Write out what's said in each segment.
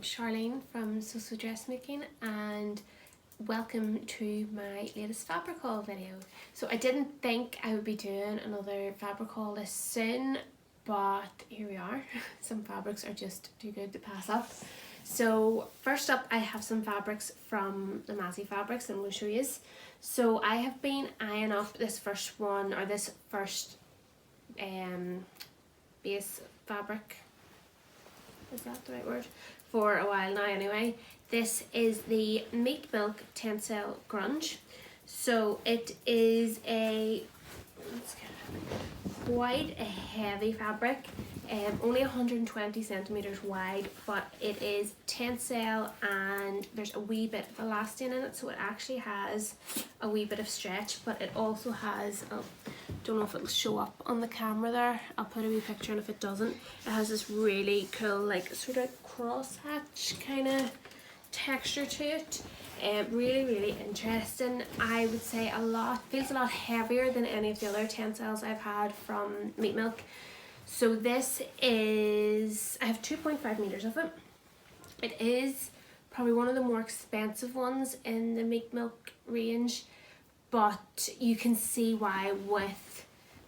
Sharlene from So Dressmaking, and welcome to my latest fabric haul video. So I didn't think I would be doing another fabric haul this soon, but here we are. Some fabrics are just too good to pass up. So first up, I have some fabrics from Lamazi fabrics I'm going to show you. So I have been eyeing up this first one, or this first base fabric, is that the right word, for a while now anyway. This is the Meat Milk Tencel Grunge. So it is quite a heavy fabric, only 120 centimeters wide, but it is tencel and there's a wee bit of elastin in it, so it actually has a wee bit of stretch, but it also has, don't know if it'll show up on the camera there, I'll put a wee picture, and if it doesn't, it has this really cool like sort of crosshatch kind of texture to it. Really interesting. I would say feels a lot heavier than any of the other tencels I've had from Meat Milk. So this is, I have 2.5 meters of it. It is probably one of the more expensive ones in the Meat Milk range, but you can see why with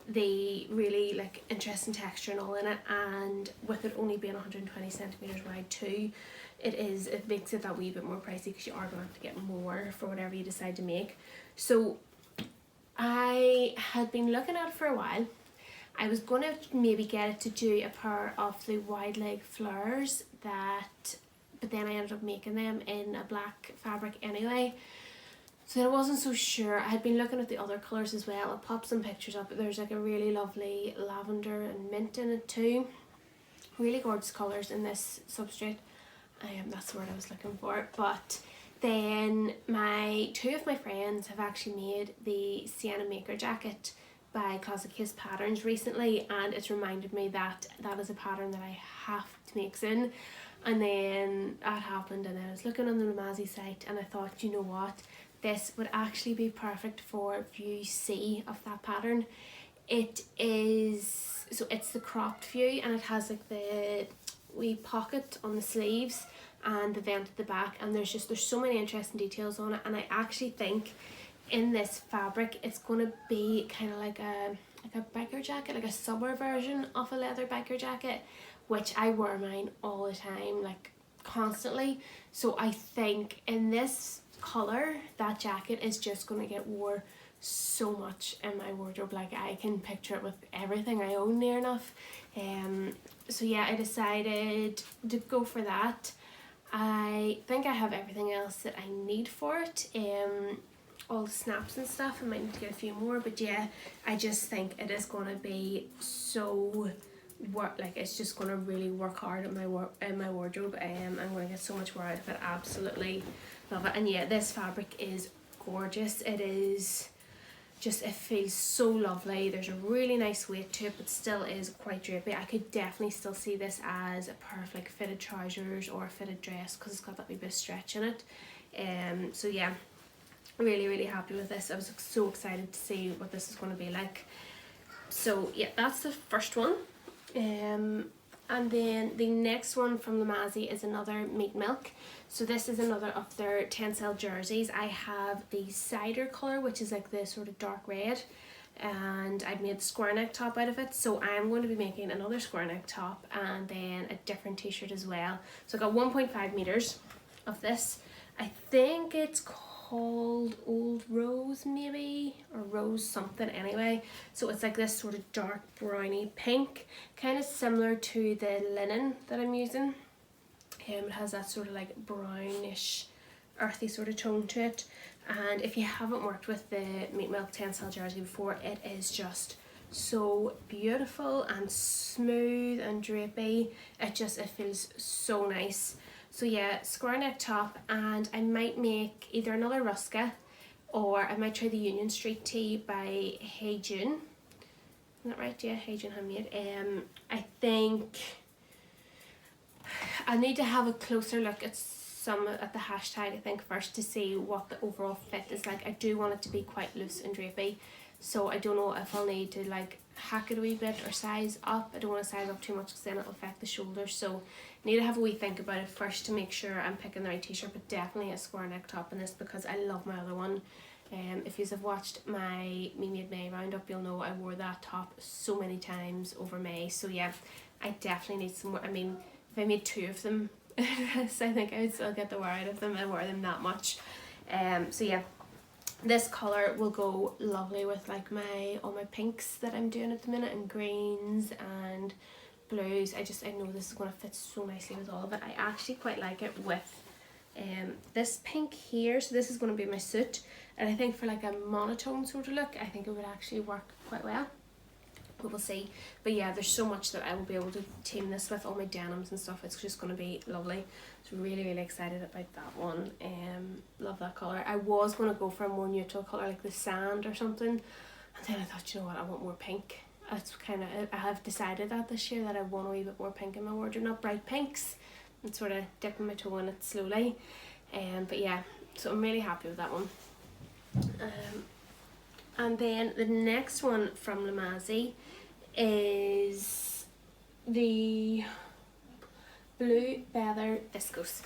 the really like interesting texture and all in it, and with it only being 120 centimeters wide too, it makes it that wee bit more pricey because you are going to have to get more for whatever you decide to make. So I had been looking at it for a while. I was going to maybe get it to do a pair of the wide leg flares but then I ended up making them in a black fabric anyway. So I wasn't so sure. I had been looking at the other colours as well. I'll pop some pictures up. There's like a really lovely lavender and mint in it too. Really gorgeous colours in this substrate. That's the word I was looking for. But then two of my friends have actually made the Sienna Maker jacket by Cosmic Kiss Patterns recently, and it's reminded me that that is a pattern that I have to make soon. And then that happened, and then I was looking on the Lamazi site and I thought, you know what, this would actually be perfect for view C of that pattern. It is, so it's the cropped view, and it has like the wee pocket on the sleeves and the vent at the back, and there's so many interesting details on it. And I actually think in this fabric it's going to be kind of like a biker jacket, like a summer version of a leather biker jacket, which I wear mine all the time, like constantly. So I think in this colour, that jacket is just going to get wore so much in my wardrobe. Like I can picture it with everything I own near enough. So yeah, I decided to go for that. I think I have everything else that I need for it. All the snaps and stuff. I might need to get a few more, but yeah, I just think it is going to be so it's just going to really work hard in my wardrobe. I'm going to get so much more out of it. Absolutely love it. And yeah, this fabric is gorgeous. It is just, it feels so lovely. There's a really nice weight to it, but still is quite drapey. I could definitely still see this as a pair of like fitted trousers or a fitted dress because it's got that wee bit of stretch in it. So yeah, really happy with this. I was so excited to see what this is going to be like. So yeah, that's the first one. And then the next one from Lamazi is another Meat Milk. So this is another of their tencel jerseys. I have the Cider colour, which is like the sort of dark red, and I've made the square neck top out of it. So I'm going to be making another square neck top and then a different t-shirt as well. So I got 1.5 meters of this. I think it's called Old Rose maybe, or Rose something anyway. So it's like this sort of dark browny pink, kind of similar to the linen that I'm using. It has that sort of like brownish earthy sort of tone to it. And if you haven't worked with the Meat Milk Tencel jersey before, it is just so beautiful and smooth and drapey. It feels so nice. So yeah, square neck top, and I might make either another Ruska or I might try the Union Street tee by Hey June. Isn't that right? Yeah, Hey June Handmade. I think I need to have a closer look at the hashtag I think first to see what the overall fit is like. I do want it to be quite loose and drapey. so I don't know if I'll need to like hack it a wee bit or size up. I don't want to size up too much because then it'll affect the shoulders, so I need to have a wee think about it first to make sure I'm picking the right t-shirt, but definitely a square neck top in this because I love my other one. If you have watched my Me Made May roundup, you'll know I wore that top so many times over May. So yeah, I definitely need some more. I mean, if I made 2 of them, so I think I would still get the wear out of them. I wear them that much. So yeah, this colour will go lovely with like all my pinks that I'm doing at the minute, and greens and blues. I know this is going to fit so nicely with all of it. I actually quite like it with this pink here, so this is going to be my suit, and I think for like a monotone sort of look, I think it would actually work quite well, but we'll see. But yeah, there's so much that I will be able to team this with, all my denims and stuff. It's just going to be lovely. So really excited about that one. Love that colour. I was going to go for a more neutral colour like the sand or something, and then I thought, you know what, I want more pink. That's kind of, I have decided that this year that I want a wee bit more pink in my wardrobe, not bright pinks. I'm sort of dipping my toe in it slowly, but yeah, so I'm really happy with that one. And then the next one from Lamazi is the blue feather viscose.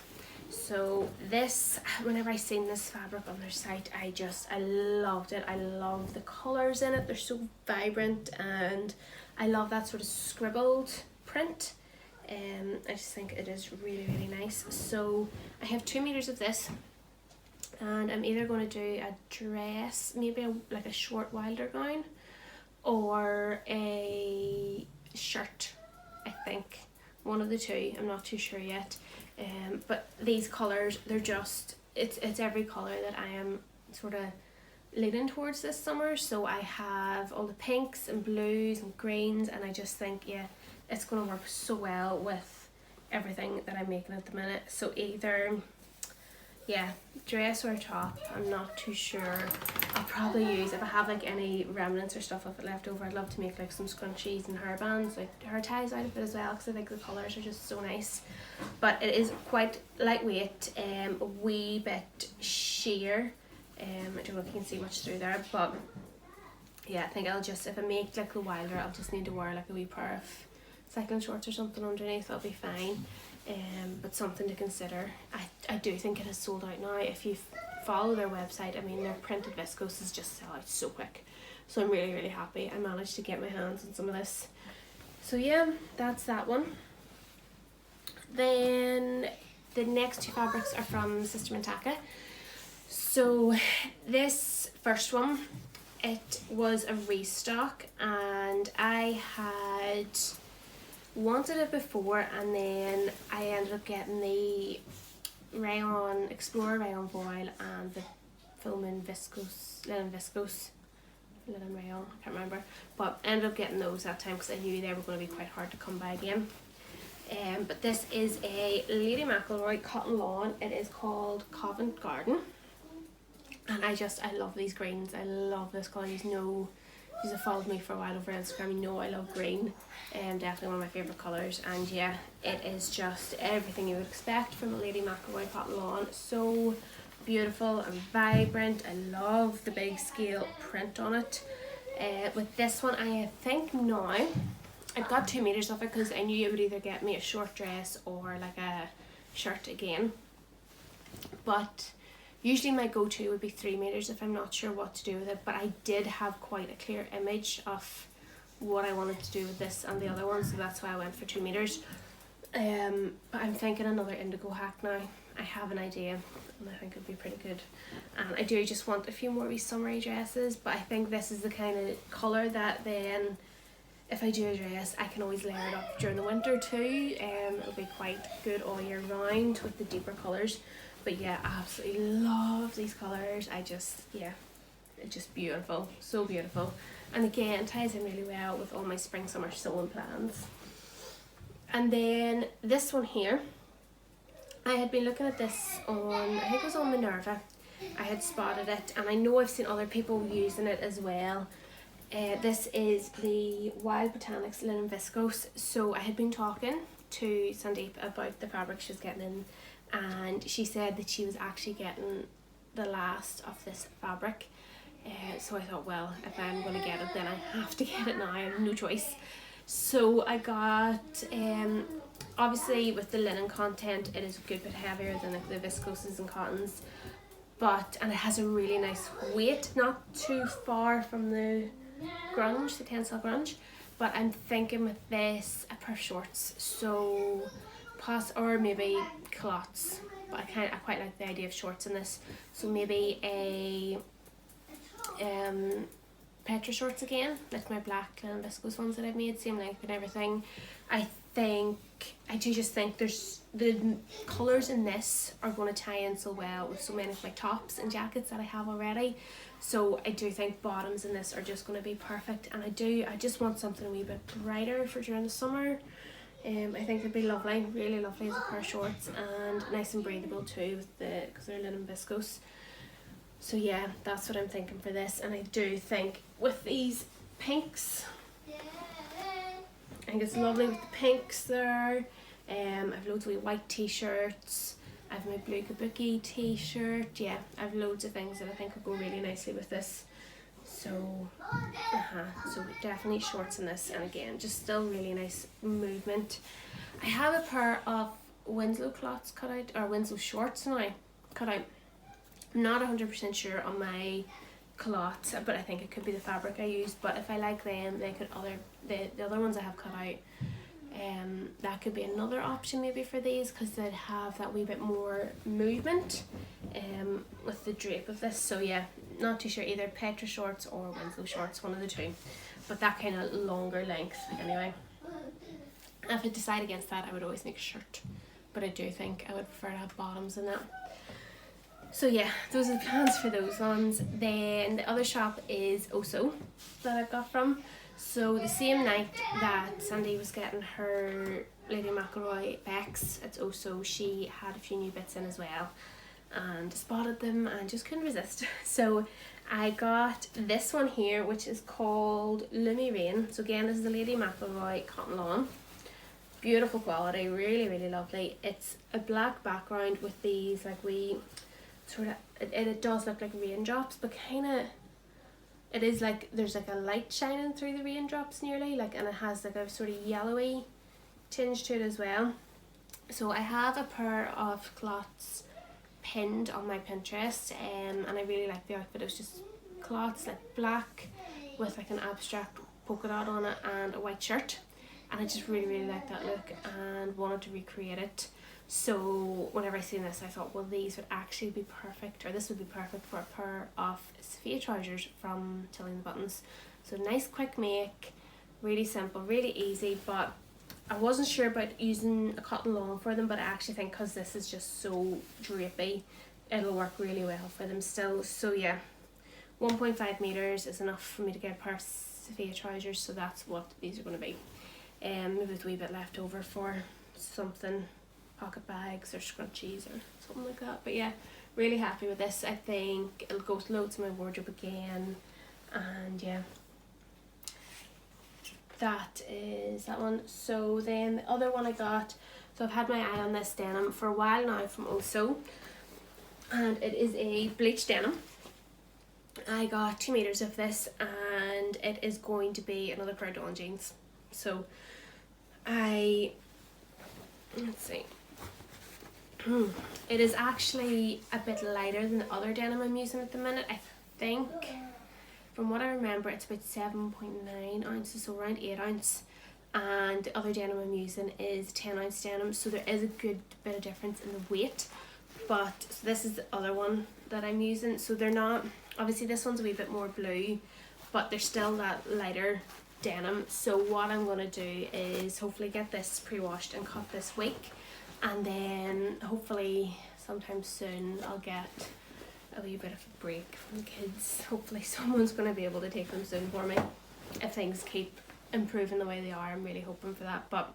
So this, whenever I seen this fabric on their site, I loved it. I love the colours in it. They're so vibrant, and I love that sort of scribbled print. I just think it is really nice. So I have 2 meters of this, and I'm either going to do a dress, maybe like a short Wilder gown, or a shirt. I think one of the two. I'm not too sure yet. But these colours, they're just, it's every colour that I am sort of leaning towards this summer. So I have all the pinks and blues and greens, and I just think, yeah, it's going to work so well with everything that I'm making at the minute. So either, yeah, dress or top, I'm not too sure. I'll probably use, if I have like any remnants or stuff of it left over, I'd love to make like some scrunchies and hairbands, like hair ties out of it as well, because I think the colours are just so nice. But it is quite lightweight, a wee bit sheer. I don't know if you can see much through there, but yeah, I think I'll just, if I make like the Wilder, I'll just need to wear like a wee pair of cycling shorts or something underneath. That'll be fine. But something to consider. I do think it has sold out now. If you follow their website, I mean, their printed viscose is just sell out so quick. So I'm really happy I managed to get my hands on some of this. So yeah, that's that one. Then the next 2 fabrics are from Sister Mintaka. So this first one, it was a restock, and I had wanted it before, and then I ended up getting the rayon, Explorer rayon voile, and the Filmin viscose, linen rayon, I can't remember, but I ended up getting those that time because I knew they were going to be quite hard to come by again. But this is a Lady McElroy cotton lawn. It is called Covent Garden, and I love these greens. I love this colour. You have followed me for a while over Instagram, you know I love green. Definitely one of my favourite colours, and yeah, it is just everything you would expect from a Lady McElroy cotton lawn. So beautiful and vibrant. I love the big scale print on it. With this one, I think now I've got 2 meters of it because I knew it would either get me a short dress or like a shirt again, but usually my go-to would be 3 meters if I'm not sure what to do with it. But I did have quite a clear image of what I wanted to do with this and the other one, so that's why I went for 2 meters. But I'm thinking another indigo hack now. I have an idea, and I think it'd be pretty good. And I do just want a few more wee summery dresses, but I think this is the kind of colour that then, if I do a dress, I can always layer it up during the winter too. It'll be quite good all year round with the deeper colours. But yeah, I absolutely love these colours. Yeah, it's just beautiful, so beautiful. And again, it ties in really well with all my spring summer sewing plans. And then this one here, I had been looking at this on, I think it was on Minerva. I had spotted it, and I know I've seen other people using it as well. This is the Wild Botanics linen viscose. So I had been talking to Sandeep about the fabric she was getting in, and she said that she was actually getting the last of this fabric. So I thought, well, if I'm going to get it, then I have to get it now. I have no choice. So I got, obviously with the linen content, it is a good bit heavier than like the viscoses and cottons. And it has a really nice weight, not too far from the grunge, the tencel grunge. But I'm thinking with this, a pair of shorts, so or maybe culottes. But I quite like the idea of shorts in this. So maybe a Petra shorts again, like my black and viscose ones that I've made, same length and everything. I do just think there's the colours in this are going to tie in so well with so many of my tops and jackets that I have already. So I do think bottoms in this are just going to be perfect, and I just want something a wee bit brighter for during the summer. I think they'd be lovely, really lovely as a pair of shorts, and nice and breathable too because they're linen viscose. So yeah, that's what I'm thinking for this. And I do think with these pinks, I think it's lovely with the pinks there. I've loads of wee white t-shirts. I have my blue kabuki t-shirt. Yeah, I've loads of things that I think will go really nicely with this. So, so definitely shorts in this, and again, just still really nice movement. I have a pair of Winslow cloths cut out, or Winslow shorts now cut out. I'm not 100% sure on my culottes, but I think it could be the fabric I used. But if I like them, they could the other ones I have cut out. That could be another option maybe for these, because they'd have that wee bit more movement with the drape of this. So yeah, not too sure, either Petra shorts or Winslow shorts, one of the two, but that kind of longer length anyway. If I decide against that, I would always make a shirt, but I do think I would prefer to have bottoms in that. So yeah, those are the plans for those ones. Then the other shop is Also that I've got from. So the same night that Sandy was getting her Lady McElroy Becks, it's Also, she had a few new bits in as well, and spotted them and just couldn't resist. So I got this one here, which is called Lumi Rain. So again, this is the Lady McElroy cotton lawn. Beautiful quality, really, really lovely. It's a black background with these like wee sort of, it does look like raindrops, but kind of, it is like there's like a light shining through the raindrops nearly, like, and it has like a sort of yellowy tinge to it as well. So I have a pair of cloths pinned on my Pinterest, and I really like the outfit. It was just cloths like black with like an abstract polka dot on it and a white shirt, and I just really, really like that look and wanted to recreate it. So whenever I seen this, I thought, well, these would actually be perfect, or this would be perfect for a pair of Sophia trousers from Tilling the Buttons. So nice quick make, really simple, really easy, but I wasn't sure about using a cotton long for them, but I actually think because this is just so drapey, it'll work really well for them still. So yeah, 1.5 meters is enough for me to get a pair of Sophia trousers, so that's what these are going to be. Maybe with a wee bit left over for something, pocket bags or scrunchies or something like that. But yeah, really happy with this. I think it'll go with loads in my wardrobe again, and yeah, that is that one. So then the other one I got, so I've had my eye on this denim for a while now from Also, and it is a Bleach Denim. I got 2 meters of this, and it is going to be another pair of Dawn jeans. So let's see, it is actually a bit lighter than the other denim I'm using at the minute. I think, from what I remember, it's about 7.9 ounces, so around 8 ounce, and the other denim I'm using is 10 ounce denim, so there is a good bit of difference in the weight. But so this is the other one that I'm using, so they're not, obviously this one's a wee bit more blue, but they're still that lighter denim. So what I'm going to do is hopefully get this pre-washed and cut this week, and then hopefully sometime soon I'll get a wee bit of a break from the kids. Hopefully someone's going to be able to take them soon for me if things keep improving the way they are. I'm really hoping for that. But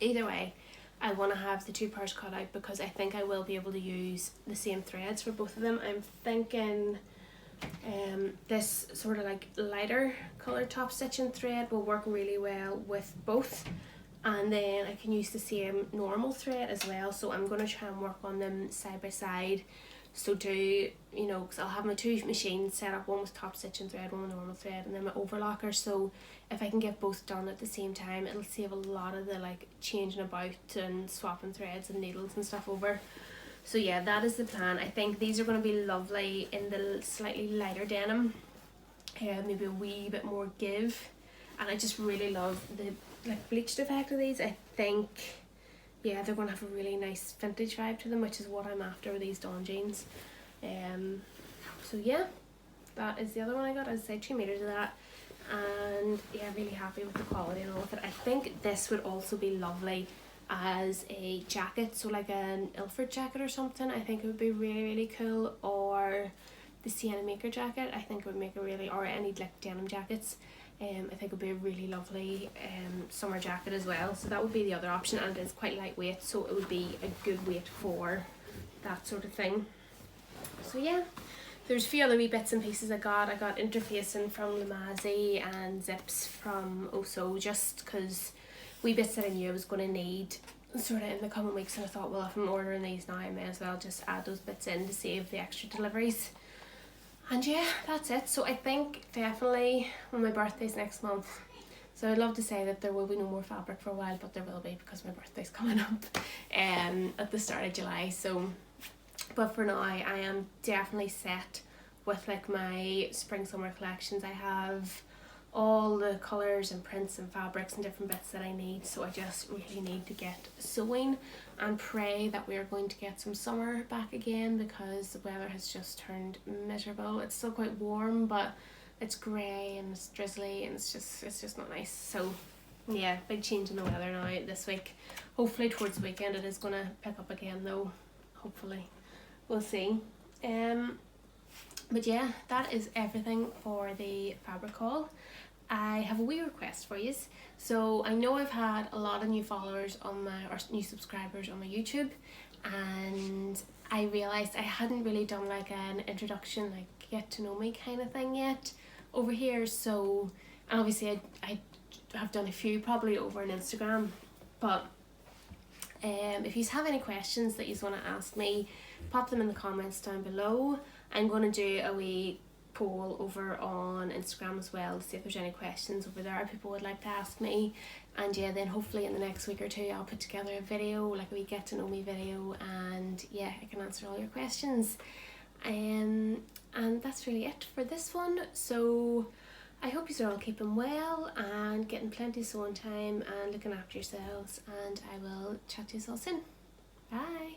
either way, I want to have the 2 pairs cut out because I think I will be able to use the same threads for both of them. I'm thinking this sort of like lighter colour top stitching thread will work really well with both, and then I can use the same normal thread as well. So I'm going to try and work on them side by side So do, you know, because I'll have my two machines set up, one with top stitching thread, one with normal thread, and then my overlocker. So if I can get both done at the same time, it'll save a lot of the like changing about and swapping threads and needles and stuff over. So yeah, that is the plan. I think these are going to be lovely in the slightly lighter denim, maybe a wee bit more give, and I just really love the like bleached effect of these. I think, yeah, they're going to have a really nice vintage vibe to them, which is what I'm after with these Dawn jeans. So yeah, that is the other one I got. I'd say 2 meters of that, and yeah, really happy with the quality and all of it. I think this would also be lovely as a jacket, so like an Ilford jacket or something. I think it would be really, really cool. Or the Sienna Maker jacket, I think it would make a really, or any like denim jackets, I think it would be a really lovely summer jacket as well. So that would be the other option, and it is quite lightweight, so it would be a good weight for that sort of thing. So yeah, there's a few other wee bits and pieces I got. I got interfacing from Lamazi and zips from Oh, just because wee bits that I knew I was going to need sort of in the coming weeks, and I thought, well, if I'm ordering these now, I may as well just add those bits in to save the extra deliveries. And yeah, that's it. So I think definitely when my birthday's next month, so I'd love to say that there will be no more fabric for a while, but there will be, because my birthday's coming up at the start of July. So, but for now, I am definitely set with like my spring summer collections. I have all the colours and prints and fabrics and different bits that I need, so I just really need to get sewing and pray that we are going to get some summer back again, because the weather has just turned miserable. It's still quite warm, but it's grey and it's drizzly, and it's just not nice. So yeah, big change in the weather now this week. Hopefully towards the weekend it is going to pick up again though, hopefully. We'll see. But yeah, that is everything for the fabric haul. I have a wee request for you. So I know I've had a lot of new followers on my, or new subscribers on my YouTube, and I realised I hadn't really done like an introduction, like get to know me kind of thing yet over here. So, and obviously I have done a few probably over on Instagram, but if you have any questions that you want to ask me, pop them in the comments down below. I'm going to do a wee poll over on Instagram as well to see if there's any questions over there people would like to ask me. And yeah, then hopefully in the next week or two I'll put together a video, like a wee get to know me video, and yeah, I can answer all your questions. And that's really it for this one. So I hope you're all keeping well and getting plenty of sewing time and looking after yourselves, and I will chat to you all soon. Bye.